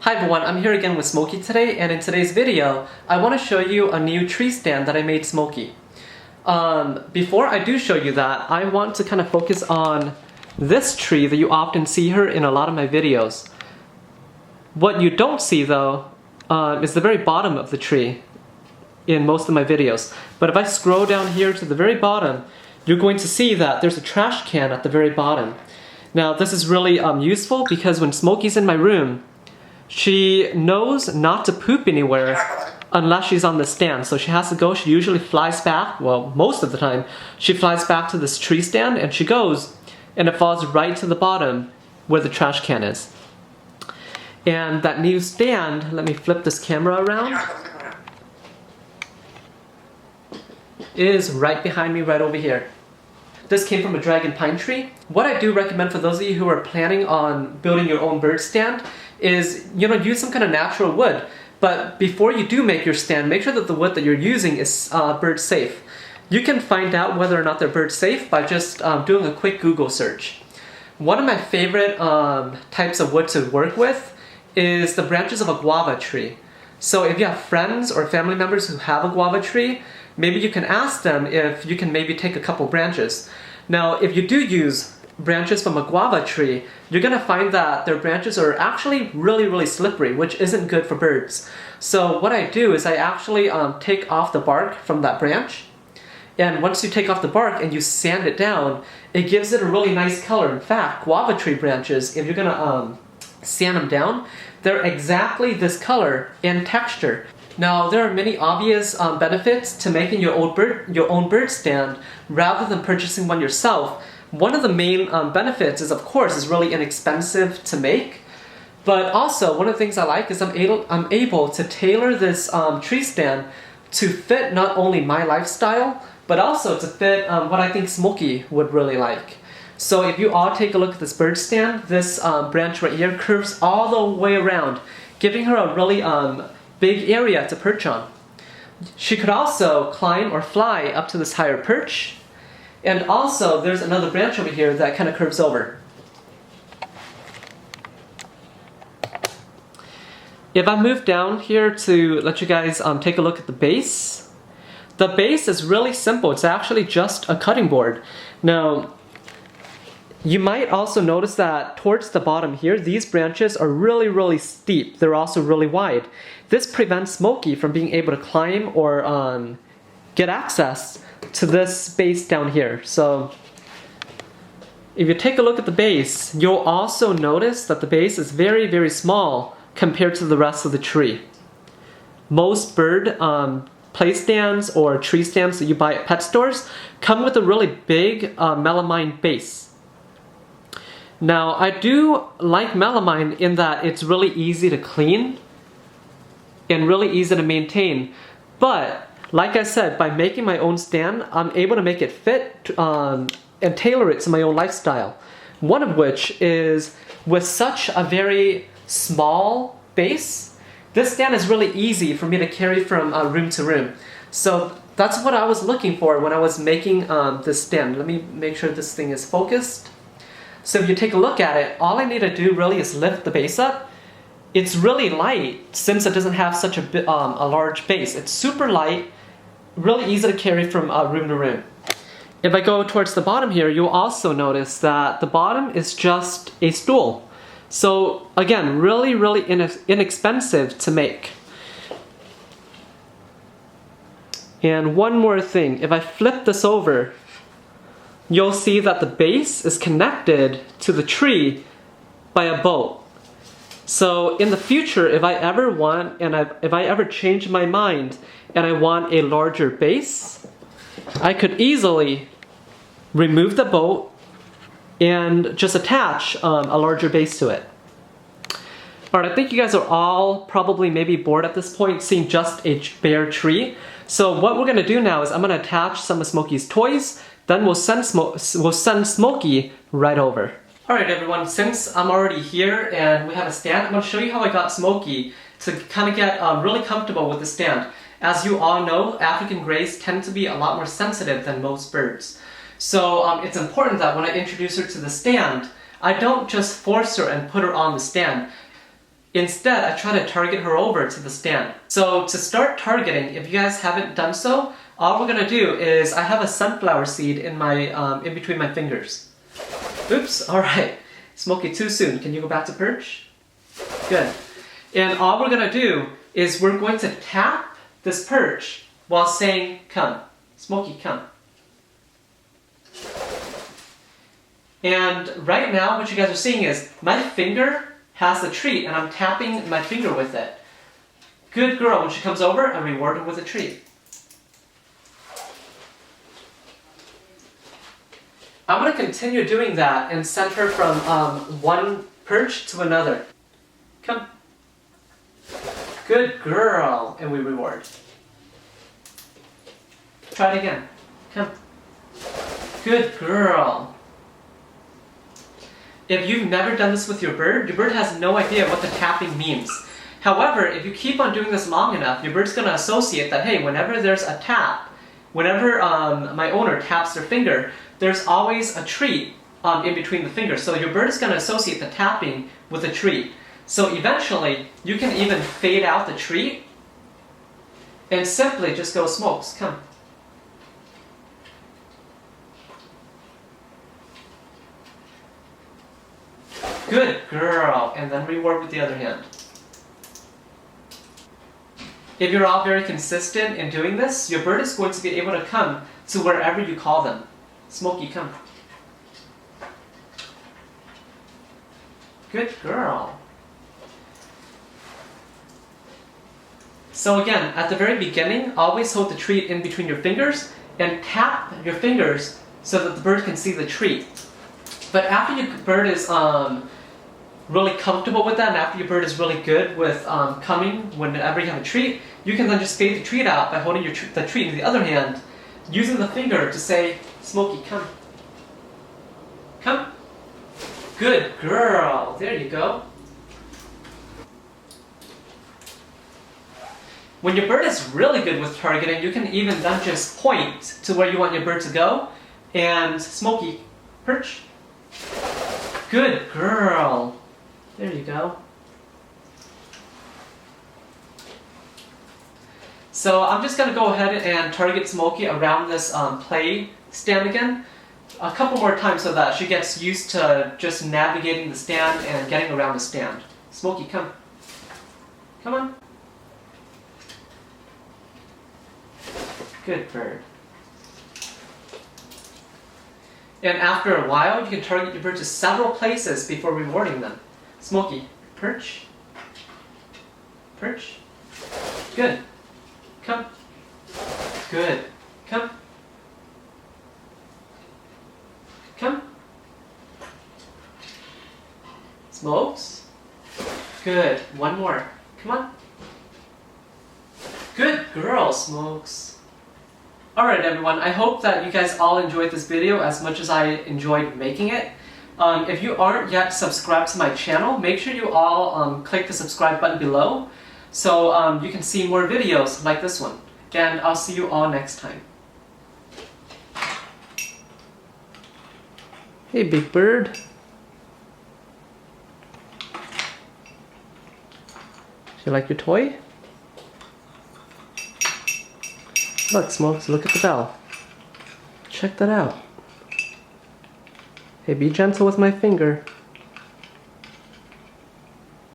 Hi everyone, I'm here again with Smokey today, and in today's video, I want to show you a new tree stand that I made Smokey. Before I do show you that, I want to kind of focus on this tree that you often see here in a lot of my videos. What you don't see though, is the very bottom of the tree in most of my videos. But if I scroll down here to the very bottom, you're going to see that there's a trash can at the very bottom. Now this is really useful because when Smokey's in my room, she knows not to poop anywhere unless she's on the stand. So she has to go, she usually flies back, well most of the time, she flies back to this tree stand and she goes and it falls right to the bottom where the trash can is. And that new stand, let me flip this camera around, is right behind me right over here. This came from a dragon pine tree. What I do recommend for those of you who are planning on building your own bird stand is, use some kind of natural wood. But before you do make your stand, make sure that the wood that you're using is bird safe. You can find out whether or not they're bird safe by just doing a quick Google search. One of my favorite types of wood to work with is the branches of a guava tree. So if you have friends or family members who have a guava tree, maybe you can ask them if you can maybe take a couple branches. Now, if you do use branches from a guava tree, you're gonna find that their branches are actually really slippery, which isn't good for birds. So what I do is I actually take off the bark from that branch, and once you take off the bark and you sand it down, it gives it a really nice color. In fact, guava tree branches, if you're gonna sand them down, they're exactly this color and texture. Now, there are many obvious benefits to making your own bird stand rather than purchasing one yourself. One of the main benefits is, of course, is really inexpensive to make. But also, one of the things I like is I'm able to tailor this tree stand to fit not only my lifestyle, but also to fit what I think Smokey would really like. So if you all take a look at this bird stand, this branch right here curves all the way around, giving her a really big area to perch on. She could also climb or fly up to this higher perch. And also, there's another branch over here that kind of curves over. If I move down here to let you guys take a look at the base is really simple. It's actually just a cutting board. Now, you might also notice that towards the bottom here, these branches are really steep. They're also really wide. This prevents Smokey from being able to climb or get access to this base down here. So if you take a look at the base, you'll also notice that the base is very small compared to the rest of the tree. Most bird play stands or tree stands that you buy at pet stores come with a really big melamine base. Now, I do like melamine in that it's really easy to clean and really easy to maintain, but like I said, by making my own stand, I'm able to make it fit and tailor it to my own lifestyle. One of which is with such a very small base, this stand is really easy for me to carry from room to room. So that's what I was looking for when I was making this stand. Let me make sure this thing is focused. So if you take a look at it, all I need to do really is lift the base up. It's really light since it doesn't have such a large base. It's super light, really easy to carry from room to room. If I go towards the bottom here, you'll also notice that the bottom is just a stool. So again, really inexpensive to make. And one more thing, if I flip this over, you'll see that the base is connected to the tree by a bolt. So in the future, if I ever change my mind and I want a larger base, I could easily remove the bolt and just attach a larger base to it. Alright, I think you guys are all probably maybe bored at this point seeing just a bare tree. So what we're going to do now is I'm going to attach some of Smokey's toys, then we'll send Smokey right over. Alright everyone, since I'm already here and we have a stand, I'm going to show you how I got Smokey to kind of get really comfortable with the stand. As you all know, African greys tend to be a lot more sensitive than most birds. So it's important that when I introduce her to the stand, I don't just force her and put her on the stand. Instead, I try to target her over to the stand. So to start targeting, if you guys haven't done so, all we're gonna do is I have a sunflower seed in my in between my fingers. Oops, alright. Smokey, too soon. Can you go back to perch? Good. And all we're gonna do is we're going to tap this perch while saying, come. Smokey, come. And right now, what you guys are seeing is my finger has the treat and I'm tapping my finger with it. Good girl. When she comes over, I reward her with a treat. I'm going to continue doing that and send her from one perch to another. Come. Good girl. And we reward. Try it again. Come. Good girl. If you've never done this with your bird has no idea what the tapping means. However, if you keep on doing this long enough, your bird's going to associate that, hey, whenever there's a tap, whenever my owner taps their finger, there's always a treat in between the fingers. So your bird is going to associate the tapping with a treat. So eventually, you can even fade out the treat and simply just go, Smokes, come. Good girl. And then reward with the other hand. If you're all very consistent in doing this, your bird is going to be able to come to wherever you call them. Smokey, come. Good girl. So again, at the very beginning, always hold the treat in between your fingers and tap your fingers so that the bird can see the treat. But after your bird is really comfortable with that, and after your bird is really good with coming whenever you have a treat, you can then just fade the treat out by holding the treat in the other hand, using the finger to say, Smokey, come. Come. Good girl. There you go. When your bird is really good with targeting, you can even then just point to where you want your bird to go, and Smokey, perch. Good girl. There you go. So I'm just going to go ahead and target Smokey around this play stand again a couple more times so that she gets used to just navigating the stand and getting around the stand. Smokey, come. Come on. Good bird. And after a while, you can target your bird to several places before rewarding them. Smokey, perch. Perch. Good. Come. Good. Come. Come. Smokes. Good. One more. Come on. Good girl, Smokes. Alright everyone, I hope that you guys all enjoyed this video as much as I enjoyed making it. If you aren't yet subscribed to my channel, make sure you all click the subscribe button below so you can see more videos like this one. And I'll see you all next time. Hey big bird. You like your toy? Look, Smokes, look at the bell. Check that out. Hey, be gentle with my finger.